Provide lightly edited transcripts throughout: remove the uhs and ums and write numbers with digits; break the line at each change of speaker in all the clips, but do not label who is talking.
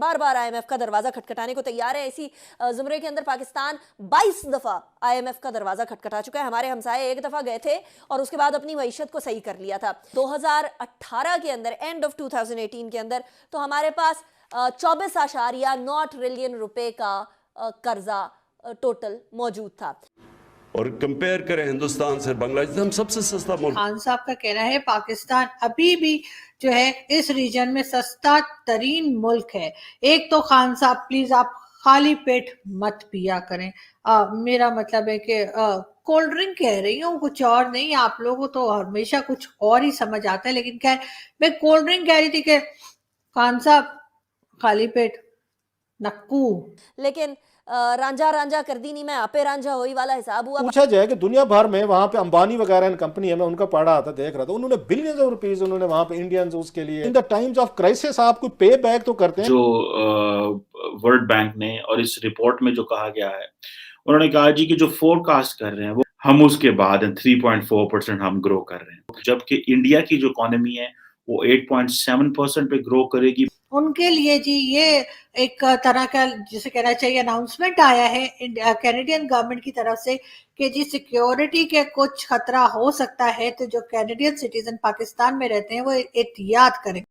बार बार IMF का दरवाजा खटखटाने को तैयार है। इसी जुमरे के अंदर पाकिस्तान 22 दफा आईएमएफ का दरवाजा खटखटा चुका है। हमारे हमसाए एक दफा गए थे और उसके बाद अपनी मईशत को सही कर लिया था। 2018 के अंदर, एंड ऑफ 2018 के अंदर, तो हमारे पास 24.9 ट्रिलियन रुपए का कर्जा टोटल मौजूद था।
और कंपेयर करें हिंदुस्तान से बांग्लादेश, हम सबसे सस्ता मुल्क।
खान साहब का कहना है पाकिस्तान अभी भी जो है इस रीजन में सस्ता तरीन मुल्क है। एक तो खान साहब प्लीज आप खाली पेट मत पिया करें। मेरा मतलब है कि कोल्ड ड्रिंक कह रही हूँ, कुछ और नहीं। आप लोगों को तो हमेशा कुछ और ही समझ आता है, लेकिन खैर मैं कोल्ड ड्रिंक कह रही थी कि खान साहब खाली पेट नक्कू।
लेकिन रांझा रांझा कर दी नहीं, मैं आपे रांझा होई वाला हिसाब हुआ।
पूछा जाए कि दुनिया भर में वहां पे अंबानी वगैरह कंपनी है, मैं उनका पढ़ा था, देख रहा था, उन्होंने बिलियंस ऑफ रुपीस उन्होंने वहां पे इंडियंस उसके लिए in the times of crisis आप कोई पे बैक तो करते हैं।
जो वर्ल्ड बैंक ने और इस रिपोर्ट में जो कहा गया है, उन्होंने कहा जी कि जो फोरकास्ट कर रहे हैं वो हम उसके बाद 3.4% हम ग्रो कर रहे हैं, जबकि इंडिया की जो इकोनॉमी है वो 8.7% पे ग्रो करेगी।
उनके लिए जी ये एक तरह का जिसे कहना चाहिए अनाउंसमेंट आया है कैनेडियन गवर्नमेंट की तरफ से कि जी सिक्योरिटी के कुछ खतरा हो सकता है, तो जो कैनेडियन सिटीजन पाकिस्तान में रहते हैं वो एहतियात करें।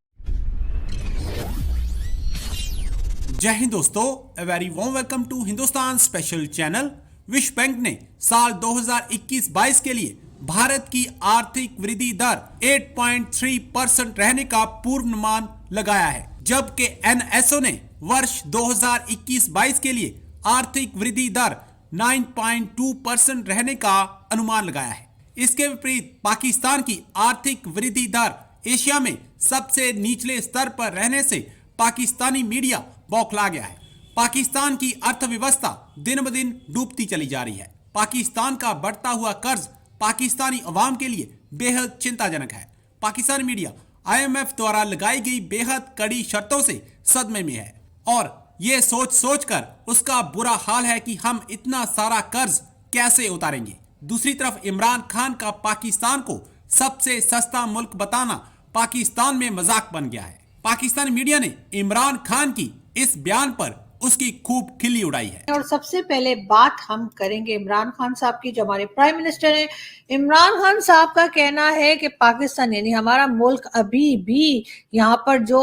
जय हिंद दोस्तों, a very warm welcome to Hindustan special channel. विश्व बैंक ने साल 2021-22 के लिए भारत की आर्थिक वृद्धि दर 8.3% रहने का पूर्वानुमान लगाया है, जबकि एनएसओ ने वर्ष 2021-22 के लिए आर्थिक वृद्धि दर 9.2% रहने का अनुमान लगाया है। इसके विपरीत पाकिस्तान की आर्थिक वृद्धि दर एशिया में सबसे निचले स्तर पर रहने से पाकिस्तानी मीडिया बौखला गया है। पाकिस्तान की अर्थव्यवस्था दिन ब दिन डूबती चली जा रही है। पाकिस्तान का बढ़ता हुआ कर्ज पाकिस्तानी अवाम के लिए बेहद चिंताजनक है। पाकिस्तानी मीडिया आईएमएफ द्वारा लगाई गई बेहद कड़ी शर्तों से सदमे में है और ये सोच सोच कर उसका बुरा हाल है कि हम इतना सारा कर्ज कैसे उतारेंगे। दूसरी तरफ इमरान खान का पाकिस्तान को सबसे सस्ता मुल्क बताना पाकिस्तान में मजाक बन गया है। पाकिस्तानी मीडिया ने इमरान खान की इस बयान पर उसकी खूब खिल्ली उड़ाई है।
और सबसे पहले बात हम करेंगे इमरान खान साहब की, जो हमारे प्राइम मिनिस्टर हैं। इमरान खान साहब का कहना है कि पाकिस्तान यानी हमारा मुल्क अभी भी यहाँ पर जो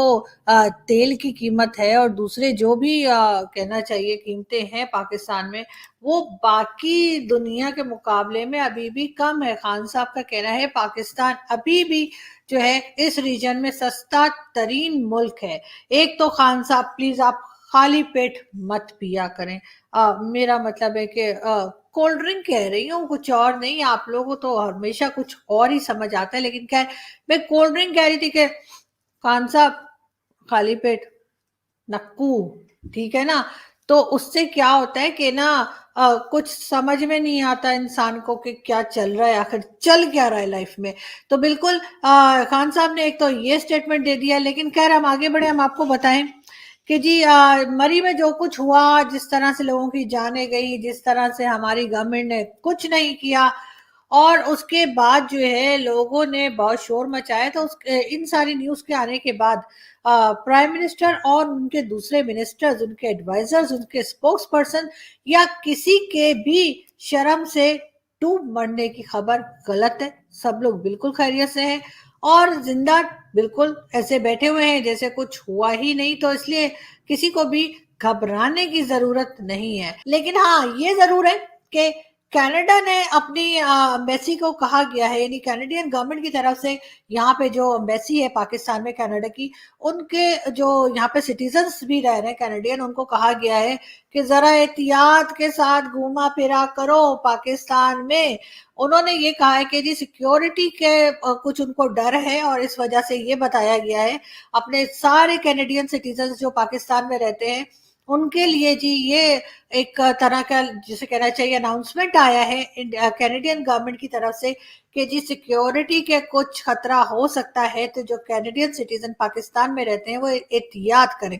तेल की कीमत है और दूसरे जो भी कहना चाहिए कीमतें हैं पाकिस्तान में, वो बाकी दुनिया के मुकाबले में अभी भी कम है। खान साहब का कहना है पाकिस्तान अभी भी जो है इस रीजन में सस्ता तरीन मुल्क है। एक तो खान साहब प्लीज आप खाली पेट मत पिया करें। मेरा मतलब है कि कोल्ड ड्रिंक कह रही हूँ, कुछ और नहीं। आप लोगों को तो हमेशा कुछ और ही समझ आता है, लेकिन खैर मैं कोल्ड ड्रिंक कह रही थी कि खान साहब खाली पेट नक्कू, ठीक है ना। तो उससे क्या होता है कि ना कुछ समझ में नहीं आता इंसान को कि क्या चल रहा है, आखिर चल क्या रहा है लाइफ में। तो बिल्कुल खान साहब ने एक तो ये स्टेटमेंट दे दिया, लेकिन खैर हम आगे बढ़े, हम आपको बताएं कि जी मरी में जो कुछ हुआ, जिस तरह से लोगों की जानें गई, जिस तरह से हमारी गवर्नमेंट ने कुछ नहीं किया और उसके बाद जो है लोगों ने बहुत शोर मचाया, तो इन सारी न्यूज के आने के बाद प्राइम मिनिस्टर और उनके दूसरे मिनिस्टर्स, उनके एडवाइजर्स, उनके स्पोक्स पर्सन या किसी के भी शर्म से डूब मरने की खबर गलत है। सब लोग बिल्कुल खैरियत से हैं और जिंदा बिल्कुल ऐसे बैठे हुए हैं जैसे कुछ हुआ ही नहीं। तो इसलिए किसी को भी घबराने की जरूरत नहीं है। लेकिन हाँ, ये जरूर है कि कनाडा ने अपनी एम्बेसी को कहा गया है, यानी कैनेडियन गवर्नमेंट की तरफ से यहाँ पे जो एम्बेसी है पाकिस्तान में कनाडा की, उनके जो यहाँ पे सिटीजन्स भी रह रहे हैं कैनेडियन, उनको कहा गया है कि जरा एहतियात के साथ घूमा फिरा करो पाकिस्तान में। उन्होंने ये कहा है कि जी सिक्योरिटी के कुछ उनको डर है और इस वजह से ये बताया गया है अपने सारे कैनेडियन सिटीजन्स जो पाकिस्तान में रहते हैं उनके लिए जी ये एक तरह का जिसे कहना चाहिए अनाउंसमेंट आया है कैनेडियन गवर्नमेंट की तरफ से कि जी सिक्योरिटी के कुछ खतरा हो सकता है, तो जो कैनेडियन सिटीजन पाकिस्तान में रहते हैं वो एहतियात करें।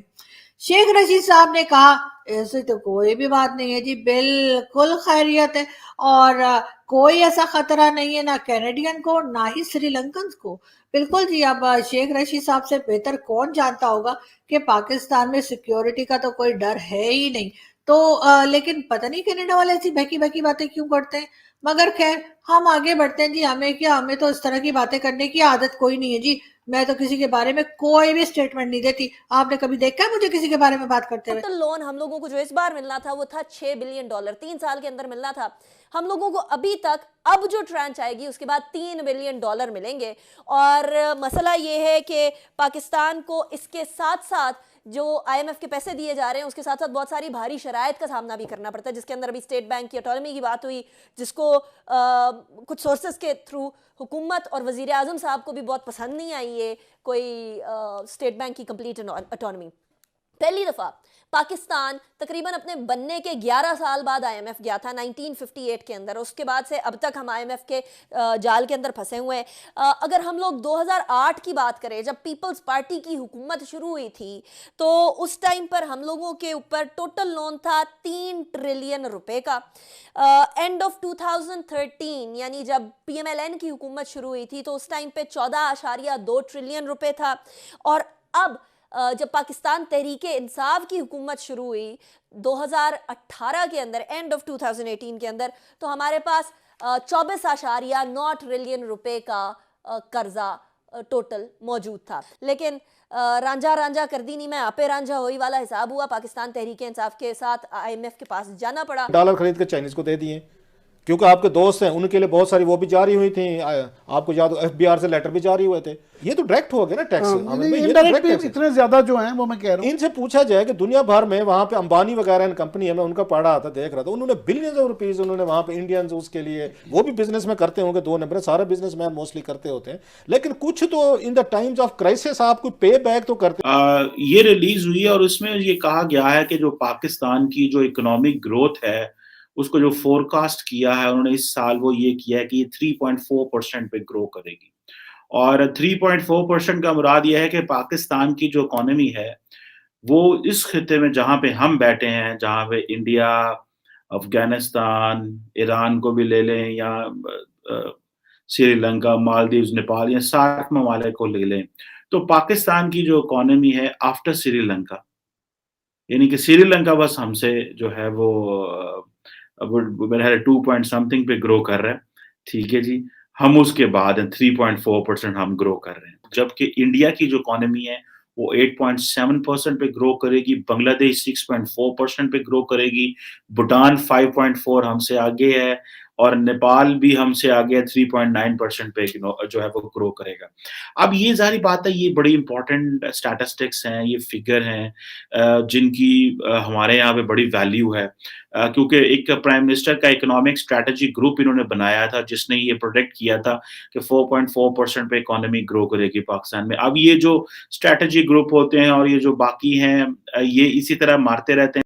शेख रशीद साहब ने कहा ऐसे तो कोई भी बात नहीं है जी, बिल्कुल खैरियत है और कोई ऐसा खतरा नहीं है, ना कैनेडियन को ना ही श्रीलंकन को। बिल्कुल जी, अब शेख रशीद साहब से बेहतर कौन जानता होगा कि पाकिस्तान में सिक्योरिटी का तो कोई डर है ही नहीं। तो लेकिन पता नहीं कनाडा वाले ऐसी बहकी बहकी बातें क्यों करते हैं। मगर खैर हम आगे बढ़ते हैं जी, हमें क्या, हमें तो इस तरह की बातें करने की आदत कोई नहीं है जी। मैं तो किसी के बारे में कोई भी स्टेटमेंट नहीं देती। आपने कभी देखा है मुझे किसी के बारे में बात करते हुए?
टोटल लोन हम लोगों को जो इस बार मिलना था वो था $6 बिलियन, 3 साल के अंदर मिलना था हम लोगों को। अभी तक अब जो ट्रांच आएगी उसके बाद $3 बिलियन मिलेंगे। और मसला ये है कि पाकिस्तान को इसके साथ साथ जो IMF के पैसे दिए जा रहे हैं उसके साथ साथ बहुत सारी भारी शराइत का सामना भी करना पड़ता है, जिसके अंदर अभी स्टेट बैंक की ऑटोनॉमी की बात हुई, जिसको कुछ सोर्सेज के थ्रू हुकूमत और वजीर आजम साहब को भी बहुत पसंद नहीं आई है कोई स्टेट बैंक की कंप्लीट ऑटोनॉमी। पहली दफ़ा पाकिस्तान तकरीबन अपने बनने के 11 साल बाद IMF गया था 1958 के अंदर। उसके बाद से अब तक हम IMF के जाल के अंदर फंसे हुए हैं। अगर हम लोग 2008 की बात करें, जब पीपल्स पार्टी की हुकूमत शुरू हुई थी, तो उस टाइम पर हम लोगों के ऊपर टोटल लोन था $3 ट्रिलियन का। एंड ऑफ 2013 यानी जब PMLN की हुकूमत शुरू हुई थी तो उस टाइम पे 14.2 ट्रिलियन रुपए था। और अब जब पाकिस्तान तहरीके इंसाफ की हुकूमत शुरू हुई 2018 के अंदर, एंड ऑफ 2018 के अंदर, तो हमारे पास 24.9 ट्रिलियन रुपए का कर्जा टोटल मौजूद था। लेकिन रांझा रांझा कर दी नहीं, मैं आपे रांझा होई वाला हिसाब हुआ। पाकिस्तान तहरीके इंसाफ के साथ IMF के पास जाना पड़ा।
डॉलर खरीद के चाइनीज को दे दिए क्योंकि आपके दोस्त हैं, उनके लिए बहुत सारी वो भी जारी हुई थी। आपको याद, FBR से लेटर भी जारी हुए थे। ये तो डायरेक्ट हो गया ना टैक्स।
इनडायरेक्ट भी इतने ज्यादा जो हैं वो मैं कह रहा हूँ।
इनसे पूछा जाए कि दुनिया भर में वहां पे अंबानी वगैरह कंपनी है, मैं उनका पढ़ा था, देख रहा था, उन्होंने बिलियंस ऑफ रुपीज उन्होंने वहां पे इंडियंस उसके लिए, वो भी बिजनेस में करते होंगे, 2 नंबर, सारे बिजनेस मैन मोस्टली करते होते हैं, लेकिन कुछ तो in the times of crisis आपको पे बैक तो करते।
ये रिलीज हुई है और उसमें ये कहा गया है कि जो पाकिस्तान की जो इकोनॉमिक ग्रोथ है उसको जो फोरकास्ट किया है उन्होंने इस साल, वो ये किया है कि 3.4% पे ग्रो करेगी। और 3.4% का मुराद ये है कि पाकिस्तान की जो इकोनॉमी है वो इस खिते में जहाँ पे हम बैठे हैं, जहाँ पे इंडिया, अफगानिस्तान, ईरान को भी ले लें, या श्रीलंका, मालदीव्स, नेपाल, या सार्क ममालिक को ले लें, तो पाकिस्तान की जो इकोनॉमी है आफ्टर श्रीलंका, यानी कि श्रीलंका बस हमसे जो है वो मेरा है 2 पॉइंट समथिंग पे ग्रो कर रहा है, ठीक है जी। हम उसके बाद 3.4% हम ग्रो कर रहे हैं, जबकि इंडिया की जो इकोनॉमी है वो 8.7% पे ग्रो करेगी, बांग्लादेश 6.4% पे ग्रो करेगी, भूटान 5.4 हमसे आगे है, और नेपाल भी हमसे आगे है, 3.9% पे जो है वो ग्रो करेगा। अब ये सारी बात है, ये बड़ी इंपॉर्टेंट स्टैटिस्टिक्स हैं, ये फिगर हैं जिनकी हमारे यहाँ पे बड़ी वैल्यू है, क्योंकि एक प्राइम मिनिस्टर का इकोनॉमिक स्ट्रैटेजी ग्रुप इन्होंने बनाया था जिसने ये प्रोडिक्ट किया था कि 4.4% पे इकोनॉमी ग्रो करेगी पाकिस्तान में। अब ये जो स्ट्रैटेजी ग्रुप होते हैं और ये जो बाकी हैं ये इसी तरह मारते रहते हैं।